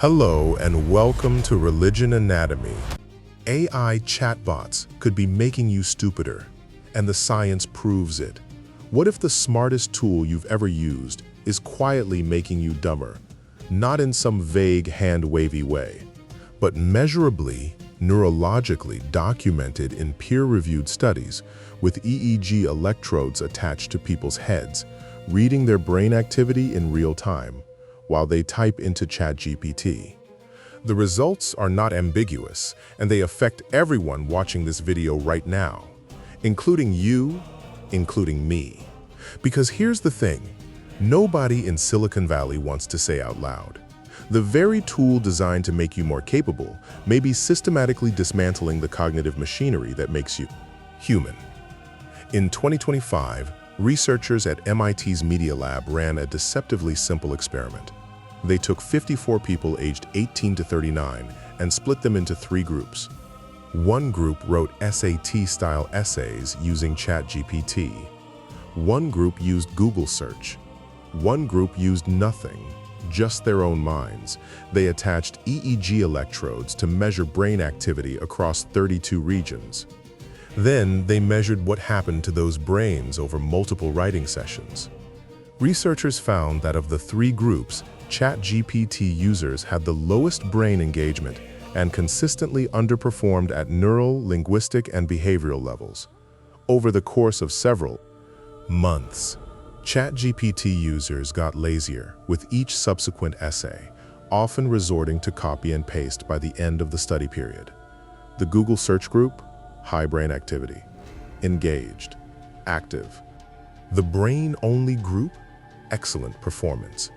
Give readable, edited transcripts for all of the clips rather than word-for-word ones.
Hello and welcome to Religion Anatomy. AI chatbots could be making you stupider, and the science proves it. What if the smartest tool you've ever used is quietly making you dumber, not in some vague hand-wavy way, but measurably, neurologically documented in peer-reviewed studies with EEG electrodes attached to people's heads, reading their brain activity in real time while they type into ChatGPT. The results are not ambiguous, and they affect everyone watching this video right now, including you, including me. Because here's the thing, nobody in Silicon Valley wants to say out loud. The very tool designed to make you more capable may be systematically dismantling the cognitive machinery that makes you human. In 2025, researchers at MIT's Media Lab ran a deceptively simple experiment. They took 54 people aged 18 to 39 and split them into 3 groups. One group wrote SAT-style essays using ChatGPT. One group used Google search. One group used nothing, just their own minds. They attached EEG electrodes to measure brain activity across 32 regions. Then they measured what happened to those brains over multiple writing sessions. Researchers found that of the 3 groups, ChatGPT users had the lowest brain engagement and consistently underperformed at neural, linguistic, and behavioral levels. Over the course of several months, ChatGPT users got lazier with each subsequent essay, often resorting to copy and paste by the end of the study period. The Google search group, high brain activity, engaged, active. The brain-only group, excellent performance.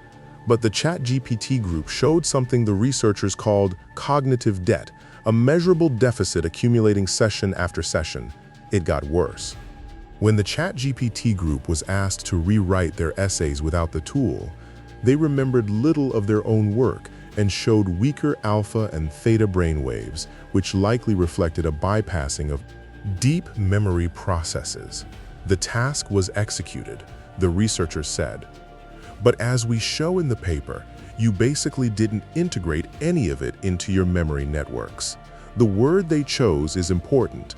But the ChatGPT group showed something the researchers called cognitive debt, a measurable deficit accumulating session after session. It got worse. When the ChatGPT group was asked to rewrite their essays without the tool, they remembered little of their own work and showed weaker alpha and theta brainwaves, which likely reflected a bypassing of deep memory processes. The task was executed, the researchers said. But as we show in the paper, you basically didn't integrate any of it into your memory networks. The word they chose is important.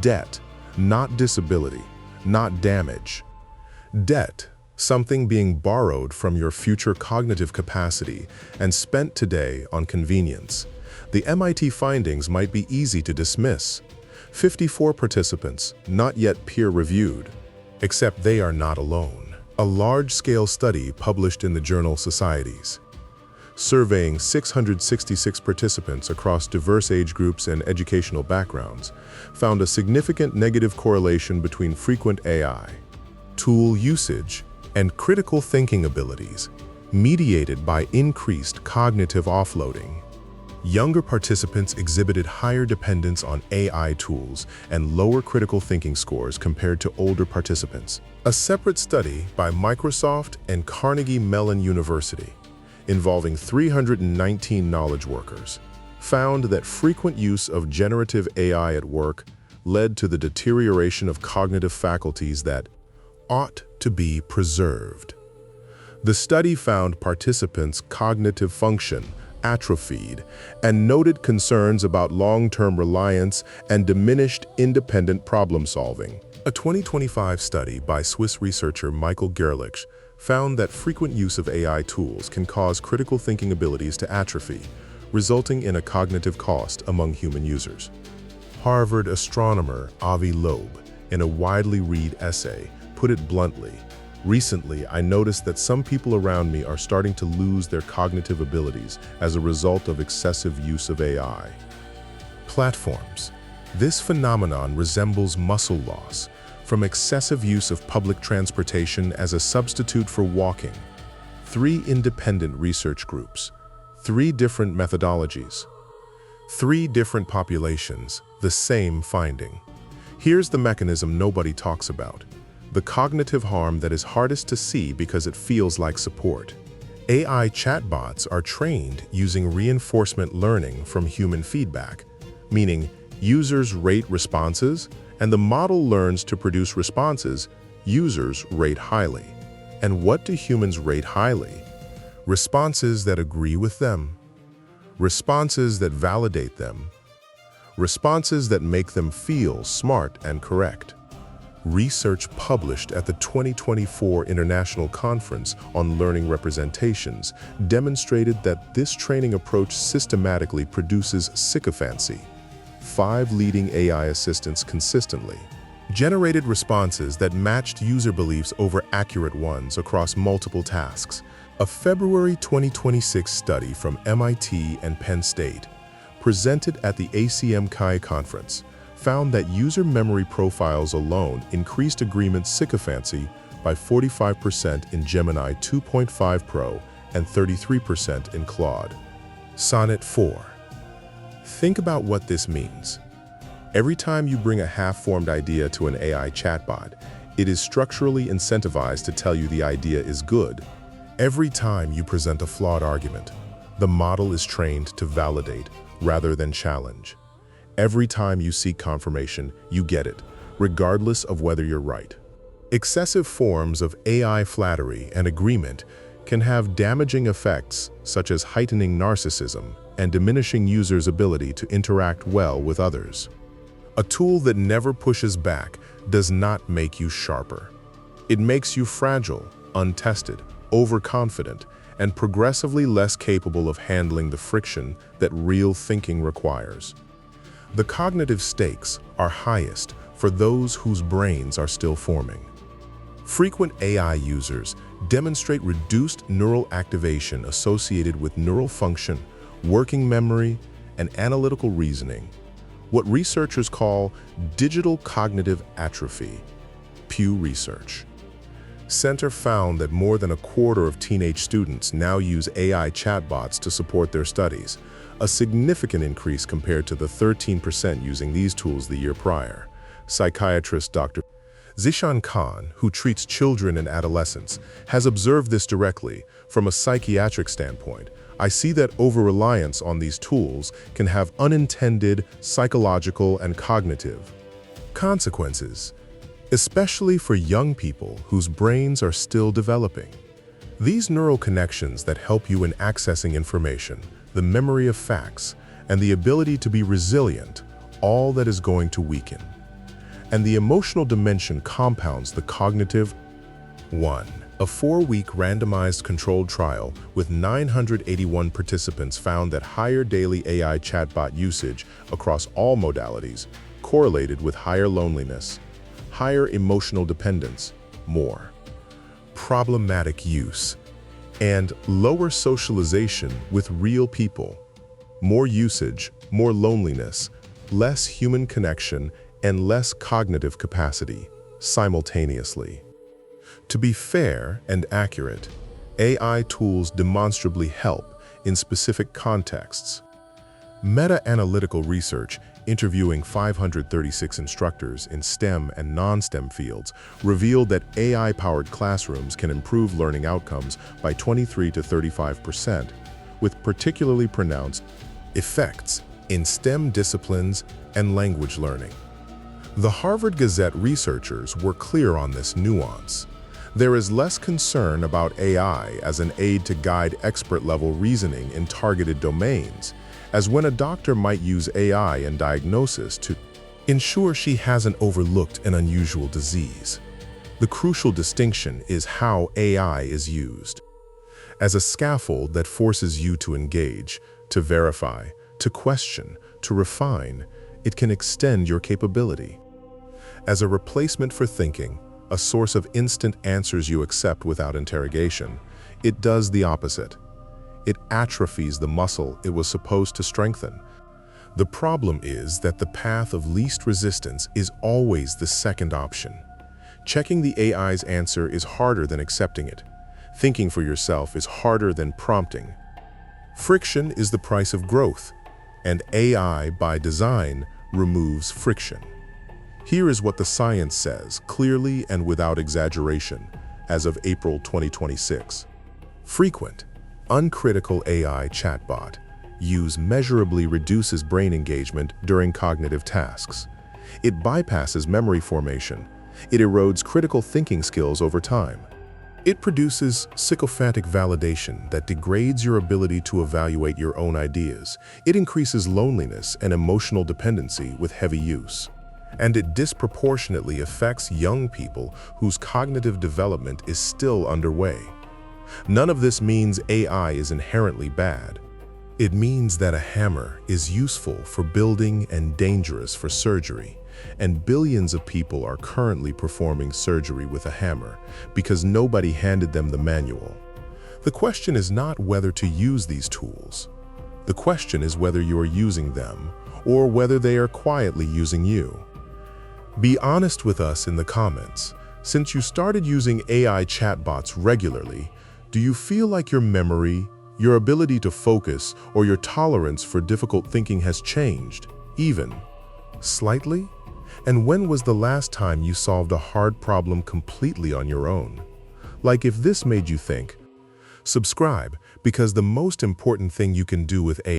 Debt, not disability, not damage. Debt, something being borrowed from your future cognitive capacity and spent today on convenience. The MIT findings might be easy to dismiss. 54 participants, not yet peer-reviewed. Except they are not alone. A large-scale study published in the journal Societies, surveying 666 participants across diverse age groups and educational backgrounds, found a significant negative correlation between frequent AI, tool usage, and critical thinking abilities, mediated by increased cognitive offloading. Younger participants exhibited higher dependence on AI tools and lower critical thinking scores compared to older participants. A separate study by Microsoft and Carnegie Mellon University, involving 319 knowledge workers, found that frequent use of generative AI at work led to the deterioration of cognitive faculties that ought to be preserved. The study found participants' cognitive function atrophied and noted concerns about long-term reliance and diminished independent problem-solving. A 2025 study by Swiss researcher Michael Gerlich found that frequent use of AI tools can cause critical thinking abilities to atrophy, resulting in a cognitive cost among human users. Harvard astronomer Avi Loeb, in a widely read essay, put it bluntly, "Recently, I noticed that some people around me are starting to lose their cognitive abilities as a result of excessive use of AI." Platforms. This phenomenon resembles muscle loss from excessive use of public transportation as a substitute for walking. 3 independent research groups, 3 different methodologies, 3 different populations, the same finding. Here's the mechanism nobody talks about. The cognitive harm that is hardest to see because it feels like support. AI chatbots are trained using reinforcement learning from human feedback, meaning users rate responses, and the model learns to produce responses users rate highly. And what do humans rate highly? Responses that agree with them. responses that validate them, responses that make them feel smart and correct. Research published at the 2024 International Conference on Learning Representations demonstrated that this training approach systematically produces sycophancy. 5 leading AI assistants consistently generated responses that matched user beliefs over accurate ones across multiple tasks. A February 2026 study from MIT and Penn State, presented at the ACM Chi conference, found that user memory profiles alone increased agreement sycophancy by 45% in Gemini 2.5 Pro and 33% in Claude. Sonnet 4. Think about what this means. Every time you bring a half-formed idea to an AI chatbot, it is structurally incentivized to tell you the idea is good. Every time you present a flawed argument, the model is trained to validate rather than challenge. Every time you seek confirmation, you get it, regardless of whether you're right. Excessive forms of AI flattery and agreement can have damaging effects such as heightening narcissism and diminishing users' ability to interact well with others. A tool that never pushes back does not make you sharper. It makes you fragile, untested, overconfident, and progressively less capable of handling the friction that real thinking requires. The cognitive stakes are highest for those whose brains are still forming. Frequent AI users demonstrate reduced neural activation associated with neural function, working memory, and analytical reasoning, what researchers call digital cognitive atrophy. Pew Research Center found that more than a quarter of teenage students now use AI chatbots to support their studies, a significant increase compared to the 13% using these tools the year prior. Psychiatrist Dr. Zishan Khan, who treats children and adolescents, has observed this directly. From a psychiatric standpoint, I see that over-reliance on these tools can have unintended psychological and cognitive consequences, especially for young people whose brains are still developing. These neural connections that help you in accessing information, the memory of facts, and the ability to be resilient, all that is going to weaken. And the emotional dimension compounds the cognitive. 1. A 4-week randomized controlled trial with 981 participants found that higher daily AI chatbot usage across all modalities correlated with higher loneliness, higher emotional dependence, more problematic use, and lower socialization with real people. More usage, more loneliness, less human connection, and less cognitive capacity simultaneously. To be fair and accurate, AI tools demonstrably help in specific contexts. Meta-analytical research interviewing 536 instructors in STEM and non-STEM fields revealed that AI-powered classrooms can improve learning outcomes by 23 to 35%, with particularly pronounced effects in STEM disciplines and language learning. The Harvard Gazette researchers were clear on this nuance. There is less concern about AI as an aid to guide expert-level reasoning in targeted domains, as when a doctor might use AI in diagnosis to ensure she hasn't overlooked an unusual disease. The crucial distinction is how AI is used. As a scaffold that forces you to engage, to verify, to question, to refine, it can extend your capability. As a replacement for thinking, a source of instant answers you accept without interrogation, it does the opposite. It atrophies the muscle it was supposed to strengthen. The problem is that the path of least resistance is always the second option. Checking the AI's answer is harder than accepting it. Thinking for yourself is harder than prompting. Friction is the price of growth, and AI, by design, removes friction. Here is what the science says, clearly and without exaggeration, as of April 2026. Frequent, uncritical AI chatbot use measurably reduces brain engagement during cognitive tasks. It bypasses memory formation. It erodes critical thinking skills over time. It produces sycophantic validation that degrades your ability to evaluate your own ideas. It increases loneliness and emotional dependency with heavy use. And it disproportionately affects young people whose cognitive development is still underway. None of this means AI is inherently bad. It means that a hammer is useful for building and dangerous for surgery, and billions of people are currently performing surgery with a hammer because nobody handed them the manual. The question is not whether to use these tools. The question is whether you are using them or whether they are quietly using you. Be honest with us in the comments. Since you started using AI chatbots regularly, do you feel like your memory, your ability to focus, or your tolerance for difficult thinking has changed, even slightly? And when was the last time you solved a hard problem completely on your own? Like, if this made you think, subscribe, because the most important thing you can do with AI